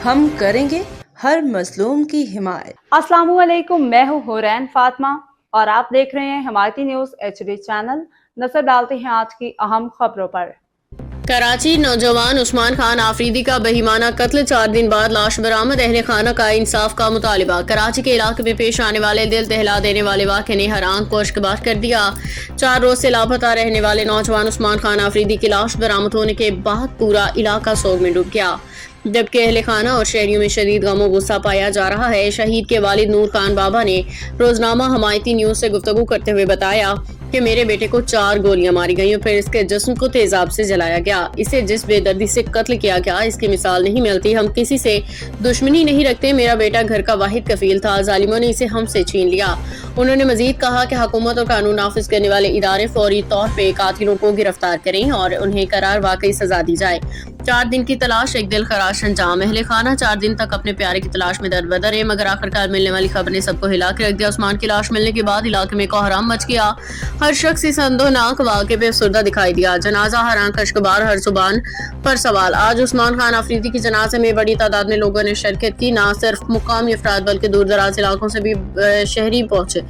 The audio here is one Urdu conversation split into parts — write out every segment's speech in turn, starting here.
ہم کریں گے ہر مظلوم کی حمایت۔ السلام علیکم، میں ہوں حورین فاطمہ اور آپ دیکھ رہے ہیں حمایتی نیوز HD چینل۔ نظر ڈالتے ہیں آج کی اہم خبروں پر۔ کراچی، نوجوان عثمان خان آفریدی کا بہیمانہ قتل، 4 دن بعد لاش برآمد، اہل خانہ کا انصاف کا مطالبہ۔ کراچی کے علاقے میں پیش آنے والے دل دہلا دینے والے واقعے نے ہر آنکھ کو اشکبار کر دیا۔ 4 روز سے لاپتہ رہنے والے نوجوان عثمان خان آفریدی کی لاش برآمد ہونے کے بعد پورا علاقہ سوگ میں ڈوب گیا، جبکہ اہل خانہ اور شہریوں میں شدید غم و غصہ پایا جا رہا ہے۔ شہید کے والد نور خان بابا نے روزنامہ حمایتی نیوز سے گفتگو کرتے ہوئے بتایا کہ میرے بیٹے کو 4 گولیاں ماری گئیں اور پھر اس کے جسم کو تیزاب سے جلایا گیا۔ اسے جس بے دردی سے قتل کیا گیا اس کی مثال نہیں ملتی۔ ہم کسی سے دشمنی نہیں رکھتے، میرا بیٹا گھر کا واحد کفیل تھا، ظالموں نے اسے ہم سے چھین لیا۔ انہوں نے مزید کہا کہ حکومت اور قانون نافذ کرنے والے ادارے فوری طور پہ قاتلوں کو گرفتار کریں اور انہیں قرار واقعی سزا دی جائے۔ 4 دن کی تلاش ایک دل خراش انجام۔ اہل خانہ 4 دن تک اپنے پیارے کی تلاش میں دربدر ہے، مگر آخرکار ملنے والی خبر نے سب کو ہلا کے رکھ دیا۔ عثمان کی لاش ملنے کے بعد علاقے میں کوہرام مچ گیا۔ ہر شخص اس اندوناک واقعے پہ افسردہ دکھائی دیا۔ جنازہ ہر آنکھ اشکبار، ہر زبان پر سوال۔ آج عثمان خان آفریدی کی جنازے میں بڑی تعداد میں لوگوں نے شرکت کی، نہ صرف مقامی افراد بلکہ دور دراز علاقوں سے بھی شہری پہنچے۔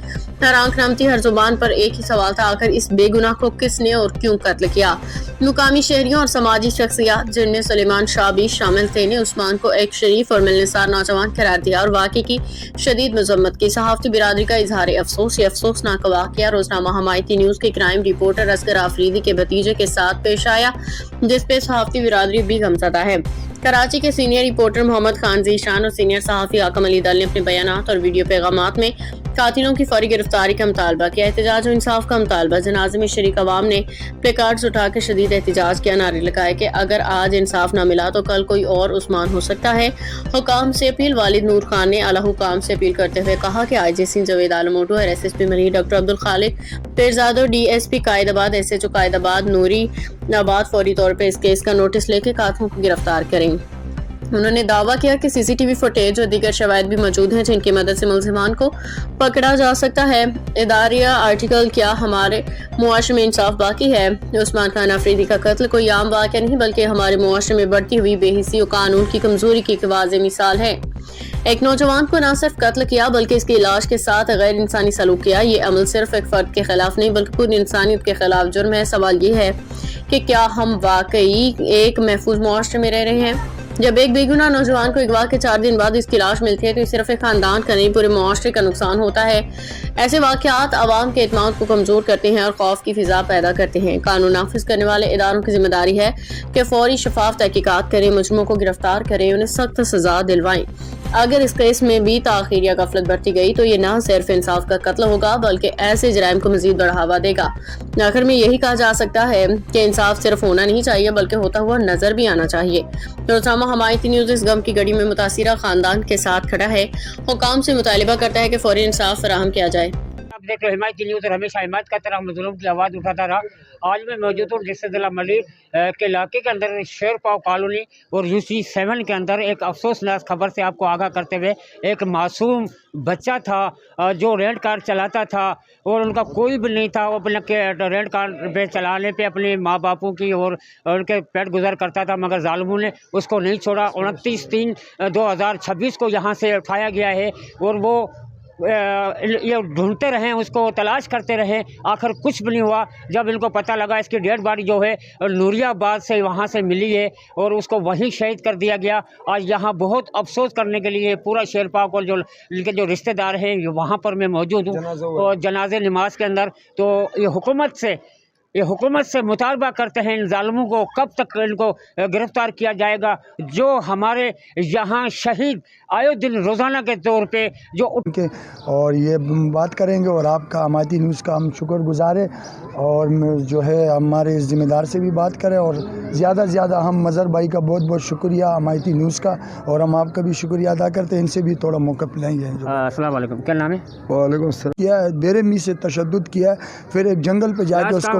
ہر آنکھ نم تھی، ہر زبان پر ایک ہی سوال تھا، آخر اس بے گناہ کو کس نے اور کیوں قتل کیا؟ مقامی شہریوں اور سماجی شخصیات جن میں سلیمان شاہ بھی شامل تھے نے عثمان کو ایک شریف اور ملنسار نوجوان قرار دیا اور واقعے کی شدید مذمت کی۔ صحافتی برادری کا اظہار افسوس، یہ افسوسناک واقعہ روزنامہ حمایتی نیوز کے کرائم رپورٹر اصغر آفریدی کے بھتیجے کے ساتھ پیش آیا، جس پہ صحافتی برادری بھی غمزدہ ہے۔ کراچی کے سینئر رپورٹر محمد خان ذیشان اور سینئر صحافی حاکم علی دل نے اپنے بیانات اور ویڈیو پیغامات میں قاتلوں کی فوری گرفتاری کا مطالبہ کیا، احتجاج و انصاف کا مطالبہ۔ جنازے میں شریک عوام نے پلے کارڈز اٹھا کے شدید احتجاج کیا، نعرے لگائے کہ اگر آج انصاف نہ ملا تو کل کوئی اور عثمان ہو سکتا ہے۔ حکام سے اپیل، والد نور خان نے اعلیٰ حکام سے اپیل کرتے ہوئے کہا کہ IGC جاوید عالم اوٹو، SSP منی ڈاکٹر عبدالخالق پیرزاد اور DSP قائد آباد SHO قائد آباد نوری آباد فوری طور پہ اس کیس کا نوٹس لے کے قاتلوں کو گرفتار کریں۔ انہوں نے دعویٰ کیا کہ CCTV فوٹیج اور دیگر شواہد بھی موجود ہیں جن کی مدد سے ملزمان کو پکڑا جا سکتا ہے۔ اداریہ آرٹیکل کیا ہمارے معاشرے میں انصاف باقی ہے؟ عثمان خان آفریدی کا قتل کوئی عام واقعہ نہیں بلکہ ہمارے معاشرے میں بڑھتی ہوئی بے حسی و قانون کی کمزوری کی ایک واضح مثال ہے۔ ایک نوجوان کو نہ صرف قتل کیا بلکہ اس کی علاج کے ساتھ غیر انسانی سلوک کیا۔ یہ عمل صرف ایک فرد کے خلاف نہیں بلکہ پوری انسانیت کے خلاف جرم ہے۔ سوال یہ ہے کہ کیا ہم واقعی ایک محفوظ معاشرے میں رہ رہے ہیں؟ جب ایک بے گناہ نوجوان کو اغوا کے 4 دن بعد اس کی لاش ملتی ہے تو یہ صرف ایک خاندان کا نہیں پورے معاشرے کا نقصان ہوتا ہے۔ ایسے واقعات عوام کے اعتماد کو کمزور کرتے ہیں اور خوف کی فضا پیدا کرتے ہیں۔ قانون نافذ کرنے والے اداروں کی ذمہ داری ہے کہ فوری شفاف تحقیقات کریں، مجرموں کو گرفتار کریں، انہیں سخت سزا دلوائیں۔ اگر اس کیس میں بھی تاخیر یا غفلت برتی گئی تو یہ نہ صرف انصاف کا قتل ہوگا بلکہ ایسے جرائم کو مزید بڑھاوا دے گا۔ آخر میں یہی کہا جا سکتا ہے کہ انصاف صرف ہونا نہیں چاہیے بلکہ ہوتا ہوا نظر بھی آنا چاہیے۔ روزنامہ حمایتی نیوز اس غم کی گھڑی میں متاثرہ خاندان کے ساتھ کھڑا ہے، حکام سے مطالبہ کرتا ہے کہ فوری انصاف فراہم کیا جائے۔ آپ دیکھ رہے حمایتی نیوز اور ہمیشہ حمایت کا طرح مظلوم کی آواز اٹھاتا رہا۔ آج میں موجود ہوں جس سے ضلع ملی کے علاقے کے اندر شیر پاؤ کالونی اور UC 7 کے اندر ایک افسوسناک خبر سے آپ کو آگاہ کرتے ہوئے، ایک معصوم بچہ تھا جو رینٹ کار چلاتا تھا اور ان کا کوئی بھی نہیں تھا، وہ اپنے رینٹ کار پہ چلانے پہ اپنے ماں باپوں کی اور ان کے پیٹ گزر کرتا تھا، مگر ظالموں نے اس کو نہیں چھوڑا۔ 29/3/2026 کو یہاں سے اٹھایا گیا ہے اور وہ یہ ڈھونڈتے رہیں، اس کو تلاش کرتے رہیں، آخر کچھ بھی نہیں ہوا۔ جب ان کو پتہ لگا اس کی ڈیڈ باڈی جو ہے نوریہ آباد سے وہاں سے ملی ہے اور اس کو وہیں شہید کر دیا گیا۔ آج یہاں بہت افسوس کرنے کے لیے پورا شیر پاؤ کو جو ان کے جو رشتہ دار ہیں وہاں پر میں موجود ہوں اور جنازے نماز کے اندر۔ تو یہ حکومت سے مطالبہ کرتے ہیں ان ظالموں کو کب تک ان کو گرفتار کیا جائے گا جو ہمارے یہاں شہید آئے دن روزانہ کے طور پہ جو اور یہ بات کریں گے اور آپ کا حمایتی نیوز کا ہم شکر گزار ہیں اور جو ہے ہمارے ذمہ دار سے بھی بات کریں اور زیادہ سے زیادہ ہم مظہر بھائی کا بہت بہت شکریہ حمایتی نیوز کا اور ہم آپ کا بھی شکریہ ادا کرتے ہیں، ان سے بھی تھوڑا موقع پلائیں گے۔ السلام علیکم، کیا نام ہے؟ وعلیکم السلام۔ کیا ہے بے رحمی سے تشدد کیا، پھر ایک جنگل پہ جا کے اس کو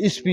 SP